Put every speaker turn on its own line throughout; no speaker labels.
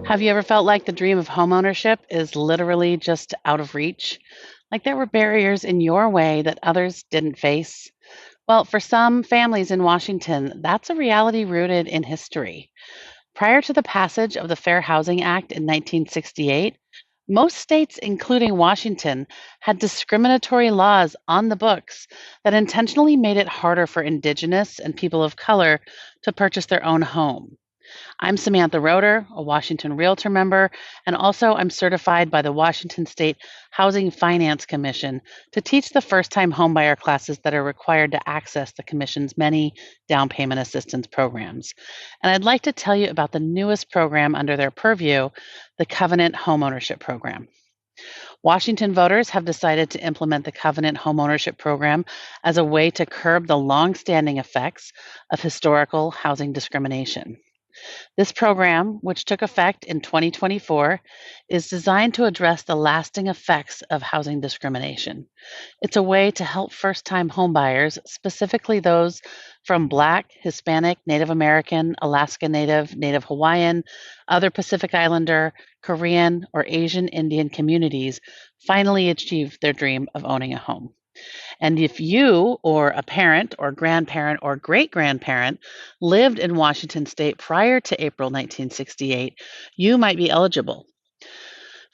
Have you ever felt like the dream of homeownership is literally just out of reach? Like there were barriers in your way that others didn't face? Well, for some families in Washington, that's a reality rooted in history. Prior to the passage of the Fair Housing Act in 1968, most states, including Washington, had discriminatory laws on the books that intentionally made it harder for Indigenous and people of color to purchase their own home. I'm Samantha Roeder, a Washington Realtor member, and also I'm certified by the Washington State Housing Finance Commission to teach the first time homebuyer classes that are required to access the Commission's many down payment assistance programs. And I'd like to tell you about the newest program under their purview, the Covenant Homeownership Program. Washington voters have decided to implement the Covenant Homeownership Program as a way to curb the long-standing effects of historical housing discrimination. This program, which took effect in 2024, is designed to address the lasting effects of housing discrimination. It's a way to help first time homebuyers, specifically those from Black, Hispanic, Native American, Alaska Native, Native Hawaiian, other Pacific Islander, Korean, or Asian Indian communities, finally achieve their dream of owning a home. And if you or a parent or grandparent or great grandparent lived in Washington state prior to April 1968, you might be eligible.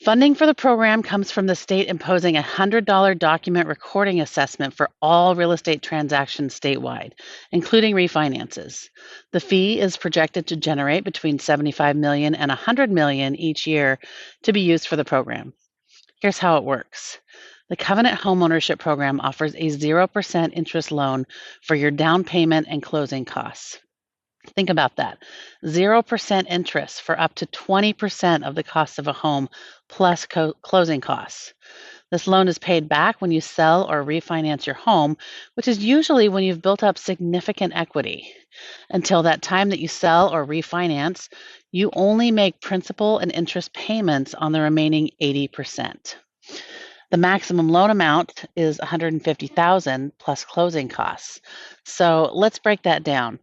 Funding for the program comes from the state imposing a $100 document recording assessment for all real estate transactions statewide, including refinances. The fee is projected to generate between $75 million and $100 million each year to be used for the program. Here's how it works. The Covenant Homeownership Program offers a 0% interest loan for your down payment and closing costs. Think about that. 0% interest for up to 20% of the cost of a home plus closing costs. This loan is paid back when you sell or refinance your home, which is usually when you've built up significant equity. Until that time that you sell or refinance, you only make principal and interest payments on the remaining 80%. The maximum loan amount is $150,000 plus closing costs. So let's break that down.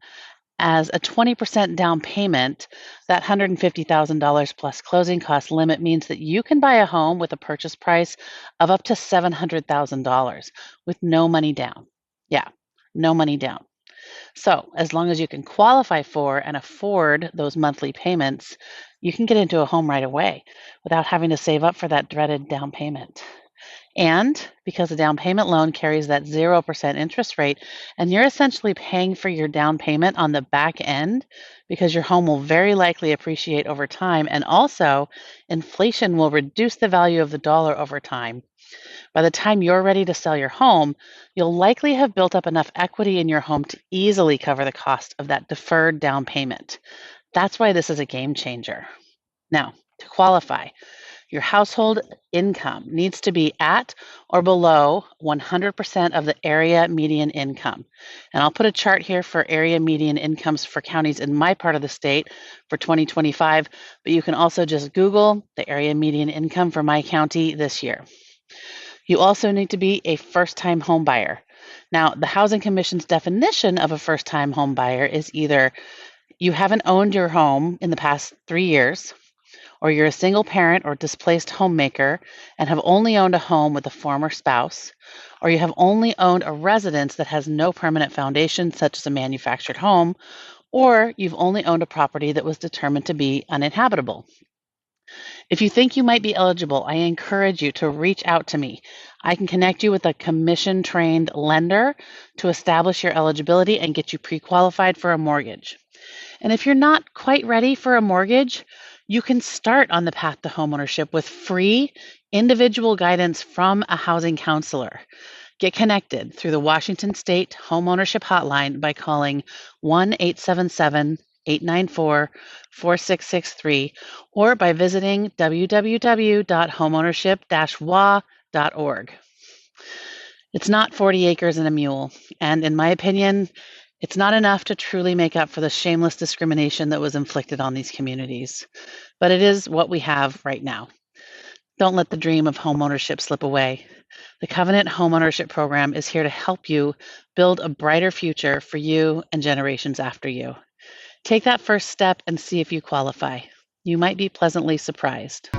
As a 20% down payment, that $150,000 plus closing cost limit means that you can buy a home with a purchase price of up to $700,000 with no money down. Yeah, no money down. So, as long as you can qualify for and afford those monthly payments, you can get into a home right away without having to save up for that dreaded down payment. And because the down payment loan carries that 0% interest rate, and you're essentially paying for your down payment on the back end because your home will very likely appreciate over time. And also, inflation will reduce the value of the dollar over time. By the time you're ready to sell your home, you'll likely have built up enough equity in your home to easily cover the cost of that deferred down payment. That's why this is a game changer. Now, to qualify, your household income needs to be at or below 100% of the area median income. And I'll put a chart here for area median incomes for counties in my part of the state for 2025, but you can also just Google the area median income for my county this year. You also need to be a first-time home buyer. Now, the Housing Commission's definition of a first-time home buyer is either you haven't owned your home in the past 3 years, or you're a single parent or displaced homemaker and have only owned a home with a former spouse, or you have only owned a residence that has no permanent foundation, such as a manufactured home, or you've only owned a property that was determined to be uninhabitable. If you think you might be eligible, I encourage you to reach out to me. I can connect you with a commission-trained lender to establish your eligibility and get you pre-qualified for a mortgage. And if you're not quite ready for a mortgage, you can start on the path to homeownership with free individual guidance from a housing counselor. Get connected through the Washington State Homeownership Hotline by calling 1-877-894-4663 or by visiting www.homeownership-wa.org. It's not 40 acres and a mule, and in my opinion, it's not enough to truly make up for the shameless discrimination that was inflicted on these communities, but it is what we have right now. Don't let the dream of homeownership slip away. The Covenant Homeownership Program is here to help you build a brighter future for you and generations after you. Take that first step and see if you qualify. You might be pleasantly surprised.